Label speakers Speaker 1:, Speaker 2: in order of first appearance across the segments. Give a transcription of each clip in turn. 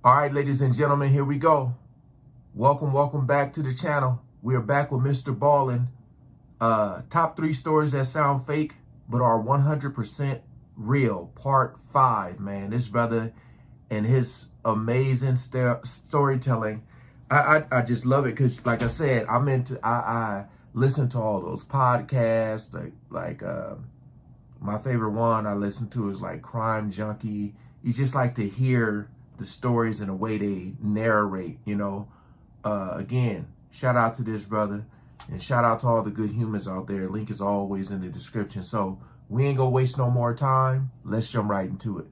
Speaker 1: All right, ladies and gentlemen, here we go. Welcome back to the channel. We are back with Mrballen. Top 3 stories that sound fake, but are 100% real. Part 5, man. This brother and his amazing storytelling. I just love it because, like I said, I listen to all those podcasts. Like my favorite one I listen to is like Crime Junkie. You just like to hear the stories and the way they narrate, you know. Again, shout out to this brother and shout out to all the good humans out there. Link is always in the description. So we ain't gonna waste no more time. Let's jump right into it.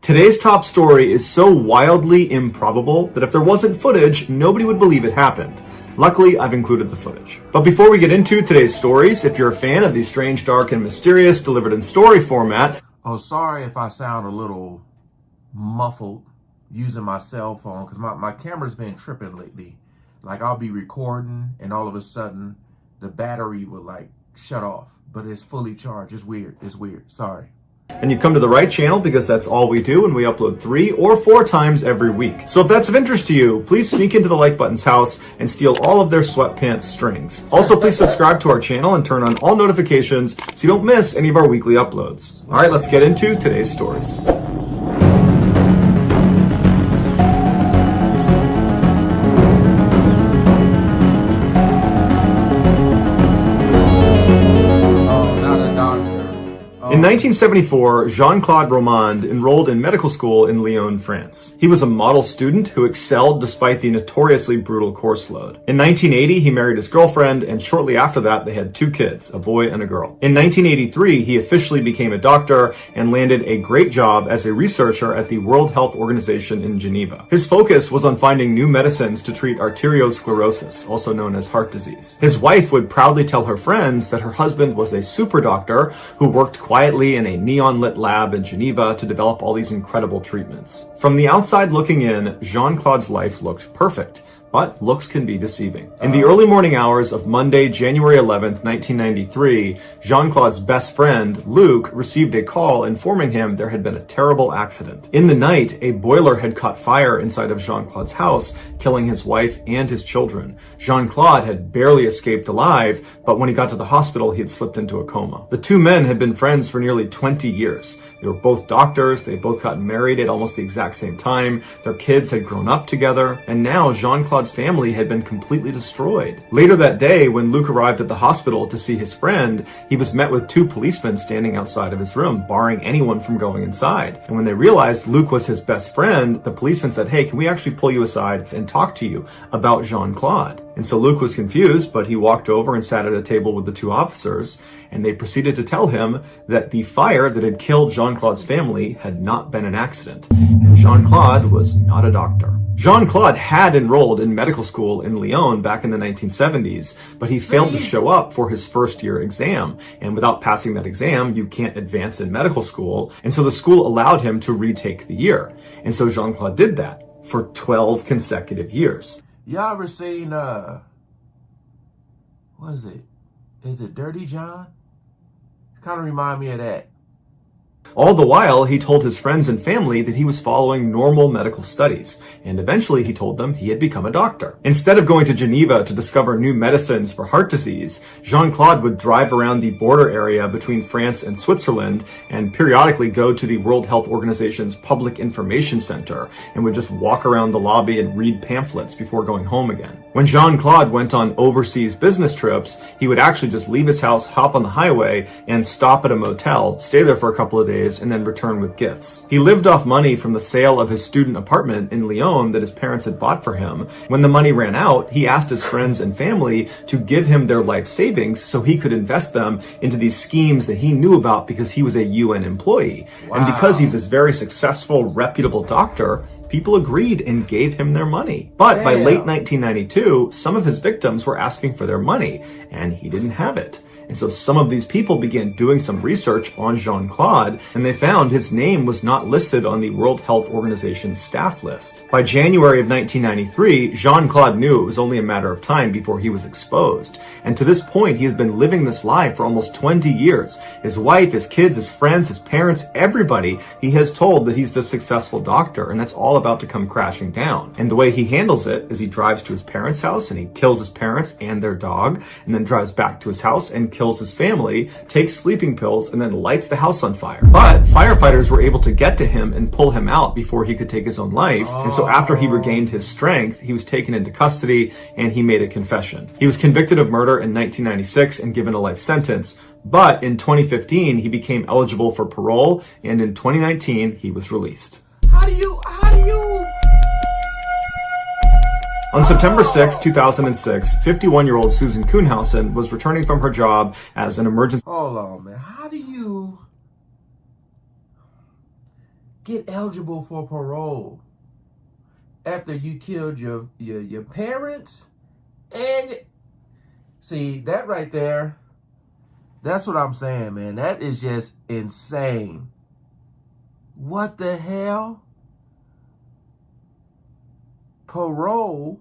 Speaker 2: Today's top story is so wildly improbable that if there wasn't footage, nobody would believe it happened. Luckily, I've included the footage. But before we get into today's stories, if you're a fan of these strange, dark, and mysterious delivered in story format...
Speaker 1: Oh, sorry if I sound a little muffled using my cell phone because my camera's been tripping lately. Like I'll be recording and all of a sudden the battery will like shut off, but it's fully charged. It's weird. Sorry.
Speaker 2: And you've come to the right channel because that's all we do, and we upload 3 or 4 times every week. So if that's of interest to you, please sneak into the like button's house and steal all of their sweatpants strings. Also, please subscribe to our channel and turn on all notifications so you don't miss any of our weekly uploads. All right, let's get into today's stories. In 1974, Jean-Claude Romand enrolled in medical school in Lyon, France. He was a model student who excelled despite the notoriously brutal course load. In 1980, he married his girlfriend, and shortly after that, they had 2 kids, a boy and a girl. In 1983, he officially became a doctor and landed a great job as a researcher at the World Health Organization in Geneva. His focus was on finding new medicines to treat arteriosclerosis, also known as heart disease. His wife would proudly tell her friends that her husband was a super doctor who worked quietly in a neon-lit lab in Geneva to develop all these incredible treatments. From the outside looking in, Jean-Claude's life looked perfect. But looks can be deceiving. In the early morning hours of Monday, January 11th, 1993, Jean-Claude's best friend, Luc, received a call informing him there had been a terrible accident. In the night, a boiler had caught fire inside of Jean-Claude's house, killing his wife and his children. Jean-Claude had barely escaped alive, but when he got to the hospital, he had slipped into a coma. The 2 men had been friends for nearly 20 years. They were both doctors, they had both gotten married at almost the exact same time, their kids had grown up together, and now Jean-Claude's family had been completely destroyed. Later that day, when Luc arrived at the hospital to see his friend, he was met with 2 policemen standing outside of his room, barring anyone from going inside. And when they realized Luc was his best friend, the policeman said, "Hey, can we actually pull you aside and talk to you about Jean-Claude?" And so Luc was confused, but he walked over and sat at a table with the 2 officers, and they proceeded to tell him that the fire that had killed Jean-Claude's family had not been an accident, and Jean-Claude was not a doctor. Jean-Claude had enrolled in medical school in Lyon back in the 1970s, but he failed to show up for his first-year exam, and without passing that exam, you can't advance in medical school, and so the school allowed him to retake the year. And so Jean-Claude did that for 12 consecutive years.
Speaker 1: Y'all ever seen, what is it? Is it Dirty John? It kind of remind me of that.
Speaker 2: All the while, he told his friends and family that he was following normal medical studies, and eventually he told them he had become a doctor. Instead of going to Geneva to discover new medicines for heart disease, Jean-Claude would drive around the border area between France and Switzerland and periodically go to the World Health Organization's Public Information Center and would just walk around the lobby and read pamphlets before going home again. When Jean-Claude went on overseas business trips, he would actually just leave his house, hop on the highway, and stop at a motel, stay there for a couple of days, and then return with gifts. He lived off money from the sale of his student apartment in Lyon that his parents had bought for him. When the money ran out, he asked his friends and family to give him their life savings so he could invest them into these schemes that he knew about because he was a UN employee. Wow. And because he's this very successful, reputable doctor, people agreed and gave him their money. But by late 1992, some of his victims were asking for their money, and he didn't have it. And so some of these people began doing some research on Jean-Claude, and they found his name was not listed on the World Health Organization's staff list. By January of 1993, Jean-Claude knew it was only a matter of time before he was exposed. And to this point, he has been living this lie for almost 20 years. His wife, his kids, his friends, his parents, everybody, he has told that he's the successful doctor, and that's all about to come crashing down. And the way he handles it is he drives to his parents' house and he kills his parents and their dog, and then drives back to his house and kills his family, takes sleeping pills, and then lights the house on fire. But firefighters were able to get to him and pull him out before he could take his own life. And so after he regained his strength, he was taken into custody and he made a confession. He was convicted of murder in 1996 and given a life sentence. But in 2015, he became eligible for parole, and in 2019, he was released.
Speaker 1: How do you?
Speaker 2: On September 6, 2006, 51-year-old Susan Kuhnhausen was returning from her job as an emergency...
Speaker 1: Hold on, man. How do you get eligible for parole after you killed your parents? And see, that right there, that's what I'm saying, man. That is just insane. What the hell? Parole?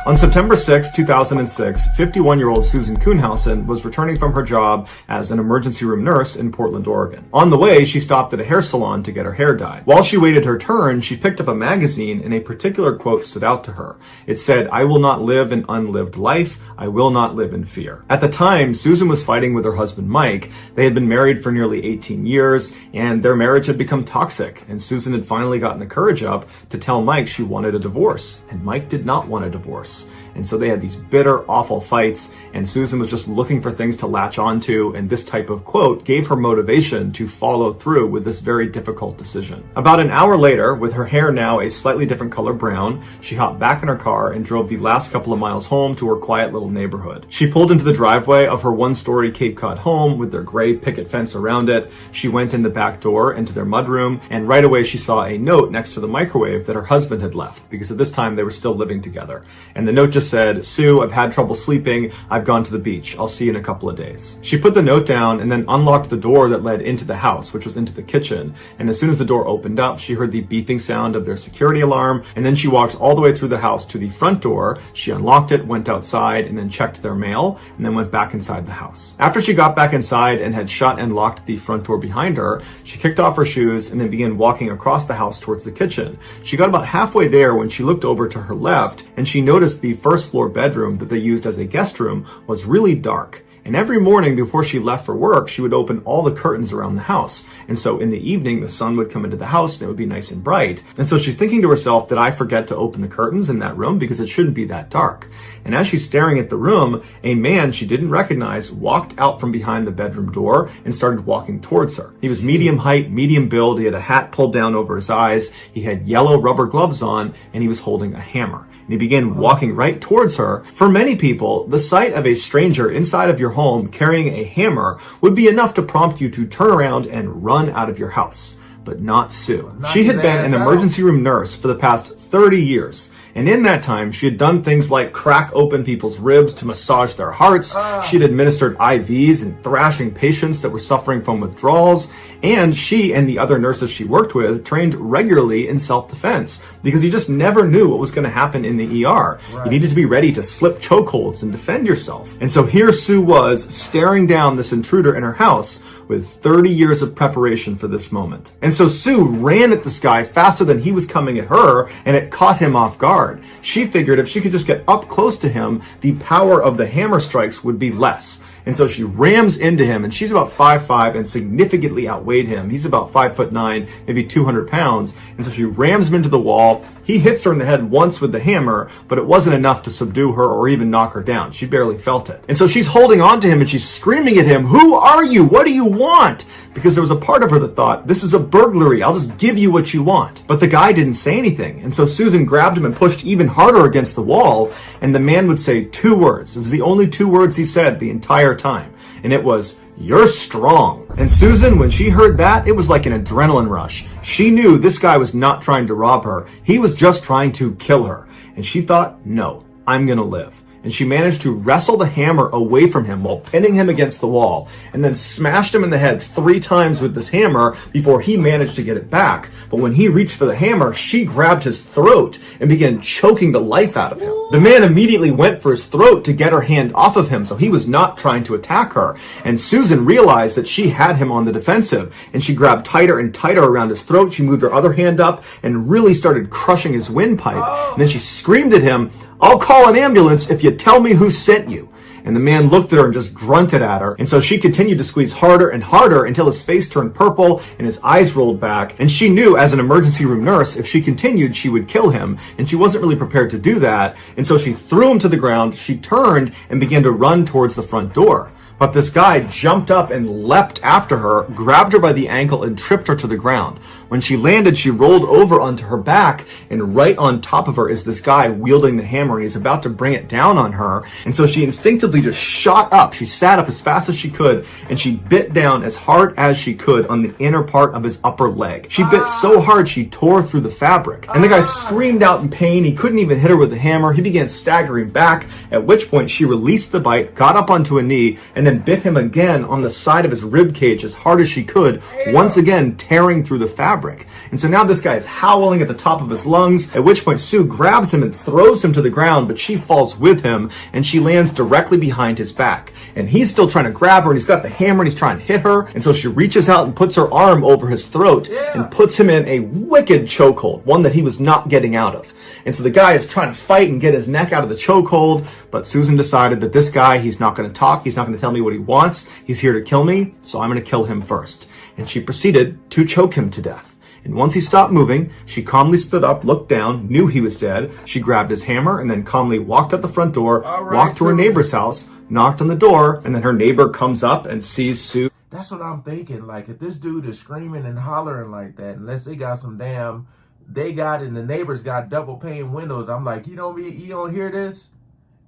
Speaker 2: On September 6, 2006, 51-year-old Susan Kuhnhausen was returning from her job as an emergency room nurse in Portland, Oregon. On the way, she stopped at a hair salon to get her hair dyed. While she waited her turn, she picked up a magazine and a particular quote stood out to her. It said, "I will not live an unlived life. I will not live in fear." At the time, Susan was fighting with her husband, Mike. They had been married for nearly 18 years, and their marriage had become toxic, and Susan had finally gotten the courage up to tell Mike she wanted a divorce, and Mike did not want a divorce. And so they had these bitter, awful fights, and Susan was just looking for things to latch onto, and this type of quote gave her motivation to follow through with this very difficult decision. About an hour later, with her hair now a slightly different color brown, she hopped back in her car and drove the last couple of miles home to her quiet little neighborhood. She pulled into the driveway of her one-story Cape Cod home with their gray picket fence around it. She went in the back door into their mudroom, and right away she saw a note next to the microwave that her husband had left, because at this time they were still living together. And the note just said, "Sue, I've had trouble sleeping. I've gone to the beach. I'll see you in a couple of days." She put the note down and then unlocked the door that led into the house, which was into the kitchen. And as soon as the door opened up, she heard the beeping sound of their security alarm. And then she walked all the way through the house to the front door. She unlocked it, went outside, and then checked their mail, and then went back inside the house. After she got back inside and had shut and locked the front door behind her, she kicked off her shoes and then began walking across the house towards the kitchen. She got about halfway there when she looked over to her left, and she noticed the first floor bedroom that they used as a guest room was really dark. And every morning before she left for work, she would open all the curtains around the house. And so in the evening, the sun would come into the house and it would be nice and bright. And so she's thinking to herself, did I forget to open the curtains in that room? Because it shouldn't be that dark. And as she's staring at the room, a man she didn't recognize walked out from behind the bedroom door and started walking towards her. He was medium height, medium build. He had a hat pulled down over his eyes. He had yellow rubber gloves on, and he was holding a hammer. And he began walking right towards her. For many people, the sight of a stranger inside of your home carrying a hammer would be enough to prompt you to turn around and run out of your house. But not Sue. She had been an emergency room nurse for the past 30 years. And in that time, she had done things like crack open people's ribs to massage their hearts. She had administered IVs and thrashing patients that were suffering from withdrawals. And she and the other nurses she worked with trained regularly in self-defense, because you just never knew what was going to happen in the ER. Right. You needed to be ready to slip chokeholds and defend yourself. And so here Sue was, staring down this intruder in her house with 30 years of preparation for this moment. And so Sue ran at this guy faster than he was coming at her, and it caught him off guard. She figured if she could just get up close to him, the power of the hammer strikes would be less. And so she rams into him, and she's about 5'5" and significantly outweighed him. He's about 5'9", maybe 200 pounds. And so she rams him into the wall. He hits her in the head once with the hammer, but it wasn't enough to subdue her or even knock her down. She barely felt it. And so she's holding on to him and she's screaming at him, "Who are you? What do you want?" Because there was a part of her that thought, this is a burglary. I'll just give you what you want. But the guy didn't say anything. And so Susan grabbed him and pushed even harder against the wall. And the man would say 2 words. It was the only 2 words he said the entire time. And it was, "You're strong." And Susan, when she heard that, it was like an adrenaline rush. She knew this guy was not trying to rob her. He was just trying to kill her. And she thought, no, I'm gonna live. And she managed to wrestle the hammer away from him while pinning him against the wall, and then smashed him in the head 3 times with this hammer before he managed to get it back. But when he reached for the hammer, she grabbed his throat and began choking the life out of him. The man immediately went for his throat to get her hand off of him, so he was not trying to attack her. And Susan realized that she had him on the defensive, and she grabbed tighter and tighter around his throat. She moved her other hand up and really started crushing his windpipe. And then she screamed at him, "I'll call an ambulance if you tell me who sent you." And the man looked at her and just grunted at her. And so she continued to squeeze harder and harder until his face turned purple and his eyes rolled back. And she knew as an emergency room nurse, if she continued, she would kill him. And she wasn't really prepared to do that. And so she threw him to the ground. She turned and began to run towards the front door. But this guy jumped up and leapt after her, grabbed her by the ankle, and tripped her to the ground. When she landed, she rolled over onto her back, and right on top of her is this guy wielding the hammer, and he's about to bring it down on her. And so she instinctively just shot up. She sat up as fast as she could, and she bit down as hard as she could on the inner part of his upper leg. She bit so hard she tore through the fabric. And the guy screamed out in pain. He couldn't even hit her with the hammer. He began staggering back, at which point she released the bite, got up onto a knee, and then bit him again on the side of his rib cage as hard as she could, once again tearing through the fabric. And so now this guy is howling at the top of his lungs, at which point Sue grabs him and throws him to the ground, but she falls with him, and she lands directly behind his back. And he's still trying to grab her, and he's got the hammer, and he's trying to hit her. And so she reaches out and puts her arm over his throat and puts him in a wicked chokehold, one that he was not getting out of. And so the guy is trying to fight and get his neck out of the chokehold, but Susan decided that this guy, he's not going to talk, he's not going to tell me what he wants, he's here to kill me, so I'm going to kill him first. And she proceeded to choke him to death. And once he stopped moving, she calmly stood up, looked down, knew he was dead. She grabbed his hammer and then calmly walked out the front door, walked to her neighbor's house, knocked on the door, and then her neighbor comes up and sees Sue.
Speaker 1: That's what I'm thinking. Like, if this dude is screaming and hollering like that, unless they got some damn, and the neighbors got double pane windows, I'm like, you don't hear this?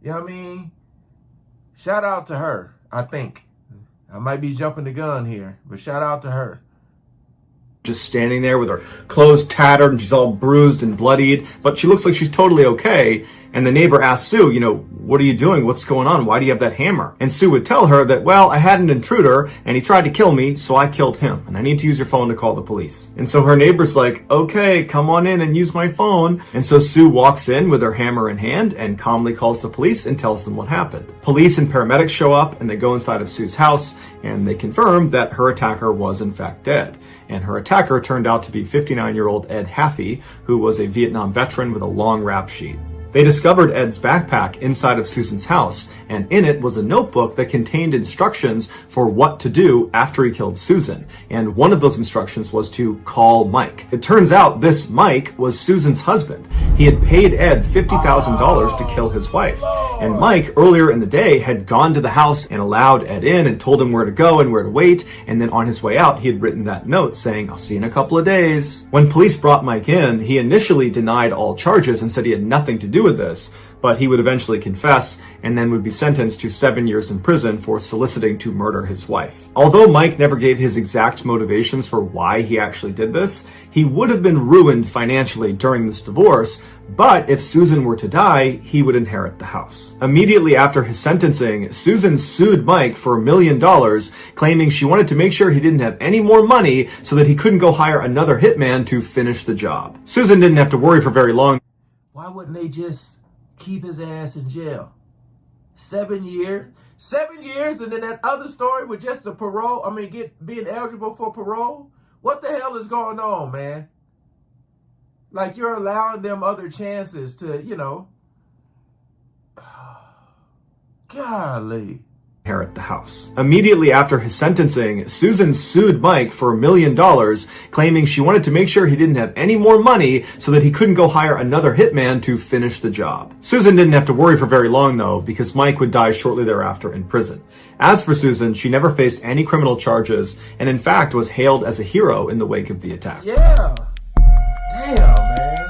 Speaker 1: You know what I mean? Shout out to her, I think. I might be jumping the gun here, but shout out to her.
Speaker 2: Just standing there with her clothes tattered and she's all bruised and bloodied, but she looks like she's totally okay. And the neighbor asks Sue, what are you doing? What's going on? Why do you have that hammer? And Sue would tell her that, well, I had an intruder and he tried to kill me, so I killed him. And I need to use your phone to call the police. And so her neighbor's like, okay, come on in and use my phone. And so Sue walks in with her hammer in hand and calmly calls the police and tells them what happened. Police and paramedics show up and they go inside of Sue's house and they confirm that her attacker was in fact dead. And her attacker turned out to be 59-year-old Ed Haffey, who was a Vietnam veteran with a long rap sheet. They discovered Ed's backpack inside of Susan's house, and in it was a notebook that contained instructions for what to do after he killed Susan. And one of those instructions was to call Mike. It turns out this Mike was Susan's husband. He had paid Ed $50,000 to kill his wife. And Mike, earlier in the day, had gone to the house and allowed Ed in and told him where to go and where to wait. And then on his way out, he had written that note saying, "I'll see you in a couple of days." When police brought Mike in, he initially denied all charges and said he had nothing to do with this, but he would eventually confess and then would be sentenced to 7 years in prison for soliciting to murder his wife. Although Mike never gave his exact motivations for why he actually did this, he would have been ruined financially during this divorce, but if Susan were to die, he would inherit the house. Immediately after his sentencing, Susan sued Mike for $1 million, claiming she wanted to make sure he didn't have any more money so that he couldn't go hire another hitman to finish the job. Susan didn't have to worry for very long.
Speaker 1: Why wouldn't they just keep his ass in jail? 7 years? 7 years, and then that other story with just the parole, being eligible for parole? What the hell is going on, man? Like, you're allowing them other chances to, golly.
Speaker 2: Inherit the house. Immediately after his sentencing, Susan sued Mike for $1 million, claiming she wanted to make sure he didn't have any more money so that he couldn't go hire another hitman to finish the job. Susan didn't have to worry for very long though, because Mike would die shortly thereafter in prison. As for Susan, she never faced any criminal charges and in fact was hailed as a hero in the wake of the attack.
Speaker 1: Yeah. Damn, man.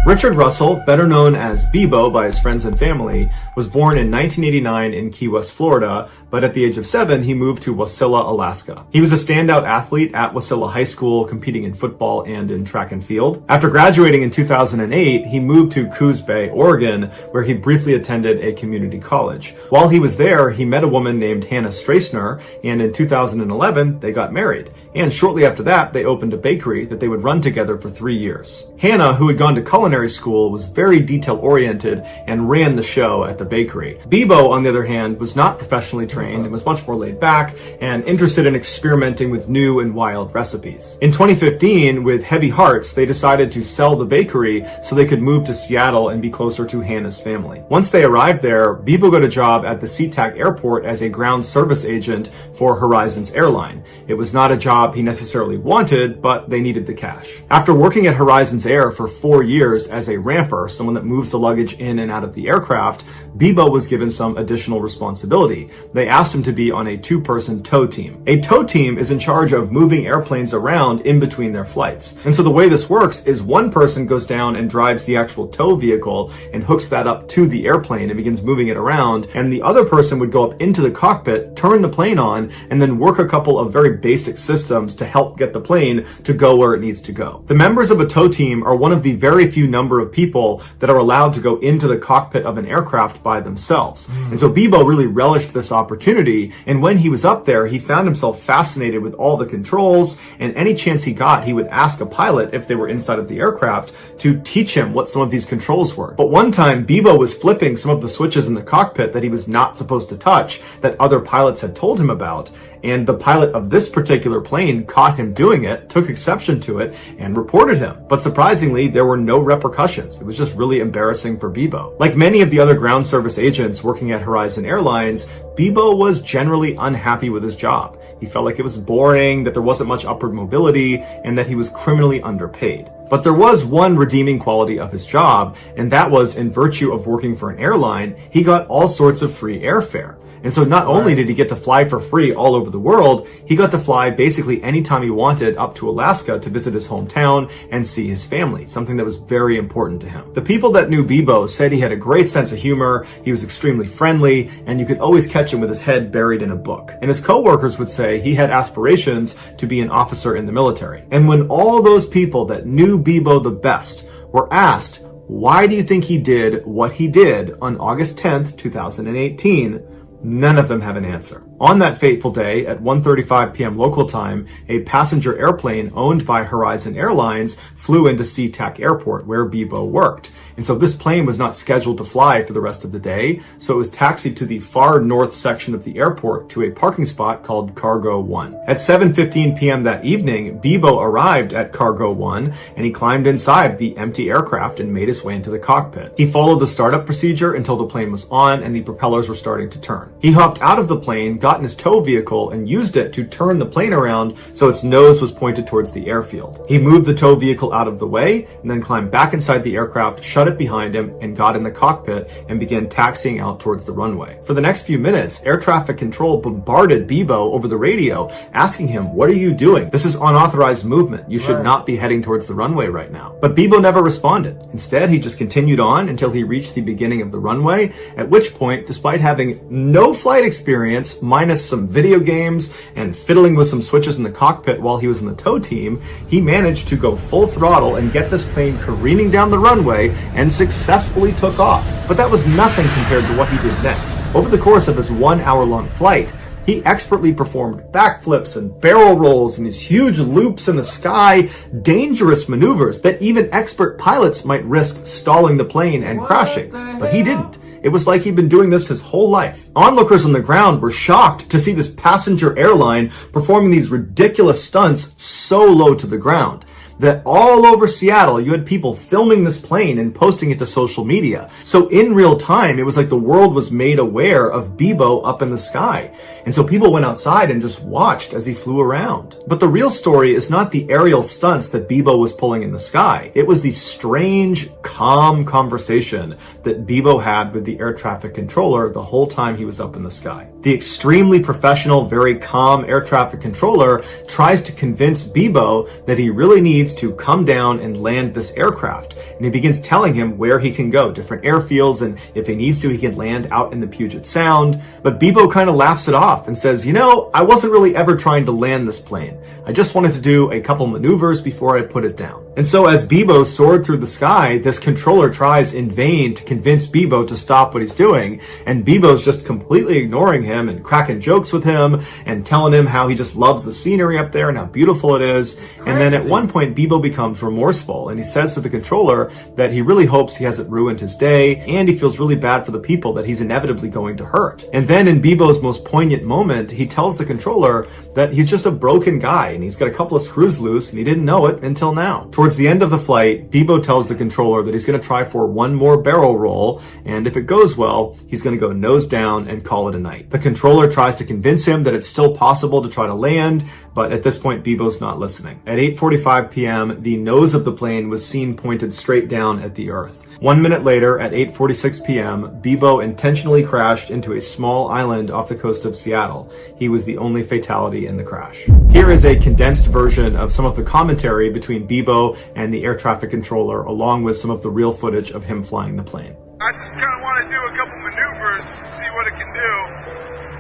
Speaker 2: Richard Russell, better known as Bebo by his friends and family, was born in 1989 in Key West, Florida, but at the age of 7, he moved to Wasilla, Alaska. He was a standout athlete at Wasilla High School, competing in football and in track and field. After graduating in 2008, he moved to Coos Bay, Oregon, where he briefly attended a community college. While he was there, he met a woman named Hannah Strassner, and in 2011, they got married. And shortly after that, they opened a bakery that they would run together for 3 years. Hannah, who had gone to culinary school, was very detail-oriented and ran the show at the bakery. Bebo, on the other hand, was not professionally trained and was much more laid back and interested in experimenting with new and wild recipes. In 2015, with heavy hearts, they decided to sell the bakery so they could move to Seattle and be closer to Hannah's family. Once they arrived there, Bebo got a job at the SeaTac airport as a ground service agent for Horizons Airline. It was not a job he necessarily wanted, but they needed the cash. After working at Horizons Air for 4 years as a ramper, someone that moves the luggage in and out of the aircraft, Bebo was given some additional responsibility. They asked him to be on a 2-person tow team. A tow team is in charge of moving airplanes around in between their flights. And so the way this works is one person goes down and drives the actual tow vehicle and hooks that up to the airplane and begins moving it around, and the other person would go up into the cockpit, turn the plane on, and then work a couple of very basic systems to help get the plane to go where it needs to go. The members of a tow team are one of the very few number of people that are allowed to go into the cockpit of an aircraft by themselves. And so Bebo really relished this opportunity, and when he was up there, he found himself fascinated with all the controls, and any chance he got, he would ask a pilot, if they were inside of the aircraft, to teach him what some of these controls were. But one time, Bebo was flipping some of the switches in the cockpit that he was not supposed to touch, that other pilots had told him about, and the pilot of this particular plane caught him doing it, took exception to it, and reported him. But surprisingly, there were no repercussions. It was just really embarrassing for Bebo. Like many of the other ground service agents working at Horizon Airlines, Bebo was generally unhappy with his job. He felt like it was boring, that there wasn't much upward mobility, and that he was criminally underpaid. But there was one redeeming quality of his job, and that was, in virtue of working for an airline, he got all sorts of free airfare. And so not only did he get to fly for free all over the world, he got to fly basically anytime he wanted up to Alaska to visit his hometown and see his family, something that was very important to him. The people that knew Bebo said he had a great sense of humor, he was extremely friendly, and you could always catch him with his head buried in a book. And his co-workers would say he had aspirations to be an officer in the military. And when all those people that knew Bebo the best were asked, why do you think he did what he did on August 10th, 2018, none of them have an answer. On that fateful day at 1:35 p.m. local time, a passenger airplane owned by Horizon Airlines flew into SeaTac Airport where Bebo worked. And so this plane was not scheduled to fly for the rest of the day, so it was taxied to the far north section of the airport to a parking spot called Cargo 1. At 7:15 p.m. that evening, Bebo arrived at Cargo 1 and he climbed inside the empty aircraft and made his way into the cockpit. He followed the startup procedure until the plane was on and the propellers were starting to turn. He hopped out of the plane, got in his tow vehicle, and used it to turn the plane around so its nose was pointed towards the airfield. He moved the tow vehicle out of the way and then climbed back inside the aircraft, shut it behind him, and got in the cockpit and began taxiing out towards the runway. For the next few minutes, air traffic control bombarded Bebo over the radio, asking him, "What are you doing? This is unauthorized movement. You should not be heading towards the runway right now." But Bebo never responded. Instead, he just continued on until he reached the beginning of the runway, at which point, despite having no flight experience, minus some video games and fiddling with some switches in the cockpit while he was in the tow team, he managed to go full throttle and get this plane careening down the runway and successfully took off. But that was nothing compared to what he did next. Over the course of his 1-hour-long flight, he expertly performed backflips and barrel rolls and these huge loops in the sky, dangerous maneuvers that even expert pilots might risk stalling the plane and crashing. But he didn't. It was like he'd been doing this his whole life. Onlookers on the ground were shocked to see this passenger airline performing these ridiculous stunts so low to the ground that all over Seattle, you had people filming this plane and posting it to social media. So in real time, it was like the world was made aware of Bebo up in the sky. And so people went outside and just watched as he flew around. But the real story is not the aerial stunts that Bebo was pulling in the sky. It was the strange, calm conversation that Bebo had with the air traffic controller the whole time he was up in the sky. The extremely professional, very calm air traffic controller tries to convince Bebo that he really needs to come down and land this aircraft. And he begins telling him where he can go, different airfields, and if he needs to, he can land out in the Puget Sound. But Bebo kind of laughs it off and says, you know, I wasn't really ever trying to land this plane. I just wanted to do a couple maneuvers before I put it down. And so as Bebo soared through the sky, this controller tries in vain to convince Bebo to stop what he's doing, and Bebo's just completely ignoring him and cracking jokes with him and telling him how he just loves the scenery up there and how beautiful it is. And then at one point, Bebo becomes remorseful, and he says to the controller that he really hopes he hasn't ruined his day, and he feels really bad for the people that he's inevitably going to hurt. And then in Bebo's most poignant moment, he tells the controller that he's just a broken guy, and he's got a couple of screws loose, and he didn't know it until now. Towards the end of the flight, Bebo tells the controller that he's going to try for one more barrel roll, and if it goes well, he's going to go nose down and call it a night. The controller tries to convince him that it's still possible to try to land, but at this point, Bebo's not listening. At 8:45 p.m., the nose of the plane was seen pointed straight down at the earth. 1 minute later, at 8:46 p.m., Bebo intentionally crashed into a small island off the coast of Seattle. He was the only fatality in the crash. Here is a condensed version of some of the commentary between Bebo and the air traffic controller, along with some of the real footage of him flying the plane.
Speaker 3: I just kind of want to do a couple maneuvers, see what it can do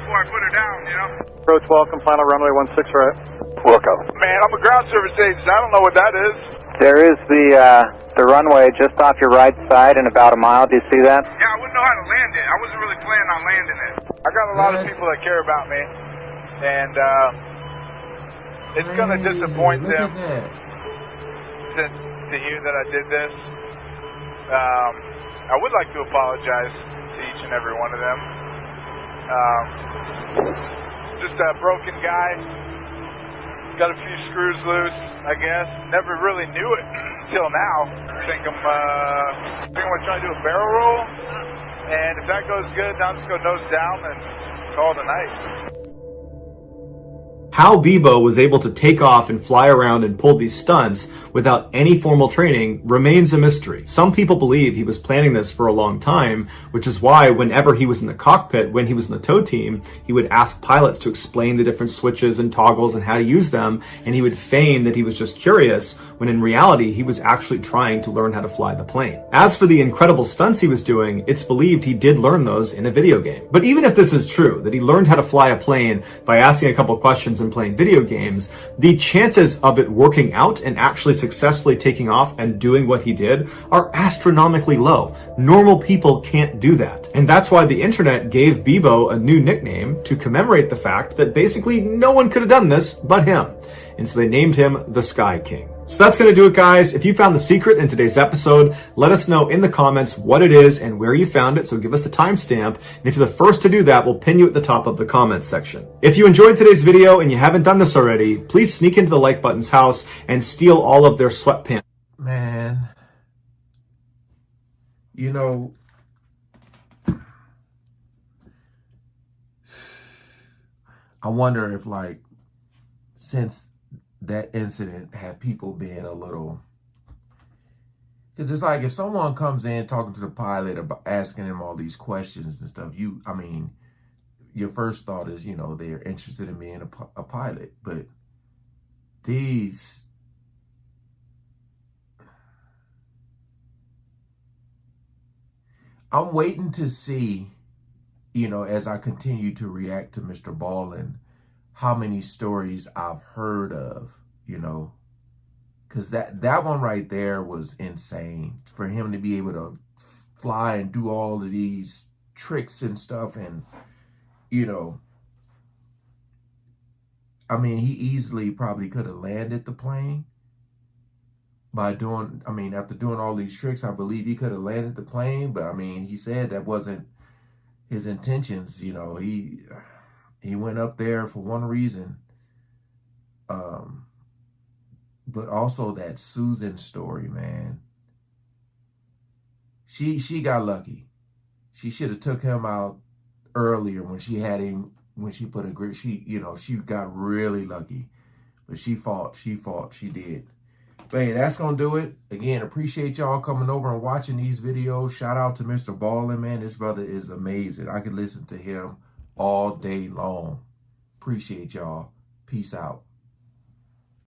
Speaker 3: before I put her down, you know?
Speaker 4: Approach welcome, final runway 16 right.
Speaker 3: Welcome. Man, I'm a ground service agent. I don't know what that is.
Speaker 4: There is the runway just off your right side in about a mile. Do you see that?
Speaker 3: Yeah, I wouldn't know how to land it. I wasn't really planning on landing it. I got a lot of people that care about me, and it's going to disappoint them to hear that I did this. I would like to apologize to each and every one of them. Just a broken guy. Got a few screws loose, I guess. Never really knew it until now. I think I'm trying to do a barrel roll. And if that goes good, now I'm just going to nose down and call it a night.
Speaker 2: How Bebo was able to take off and fly around and pull these stunts without any formal training remains a mystery. Some people believe he was planning this for a long time, which is why whenever he was in the cockpit, when he was in the tow team, he would ask pilots to explain the different switches and toggles and how to use them, and he would feign that he was just curious, when in reality he was actually trying to learn how to fly the plane. As for the incredible stunts he was doing, it's believed he did learn those in a video game. But even if this is true, that he learned how to fly a plane by asking a couple questions and playing video games, the chances of it working out and actually successfully taking off and doing what he did are astronomically low. Normal people can't do that. And that's why the internet gave Bebo a new nickname to commemorate the fact that basically no one could have done this but him. And so they named him the Sky King. So that's going to do it, guys. If you found the secret in today's episode, let us know in the comments what it is and where you found it. So give us the timestamp. And if you're the first to do that, we'll pin you at the top of the comments section. If you enjoyed today's video and you haven't done this already, please sneak into the like button's house and steal all of their sweatpants.
Speaker 1: Man, you know, I wonder if, like, since that incident, have people been a little, because it's like if someone comes in talking to the pilot about asking him all these questions and stuff, I mean, your first thought is, you know, they're interested in being a pilot. But these, I'm waiting to see, you know, as I continue to react to Mrballen, how many stories I've heard of, you know, because that one right there was insane. For him to be able to fly and do all of these tricks and stuff, and, you know, I mean, he easily probably could have landed the plane by doing, I mean, after doing all these tricks, I believe he could have landed the plane, but I mean, he said that wasn't his intentions, you know. He went up there for one reason. But also that Susan story, man. She got lucky. She should have took him out earlier when she had him, when she put a grip. You know, she got really lucky. But she did. But hey, that's going to do it. Again, appreciate y'all coming over and watching these videos. Shout out to Mrballen, man. This brother is amazing. I could listen to him all day long. Appreciate y'all. Peace out.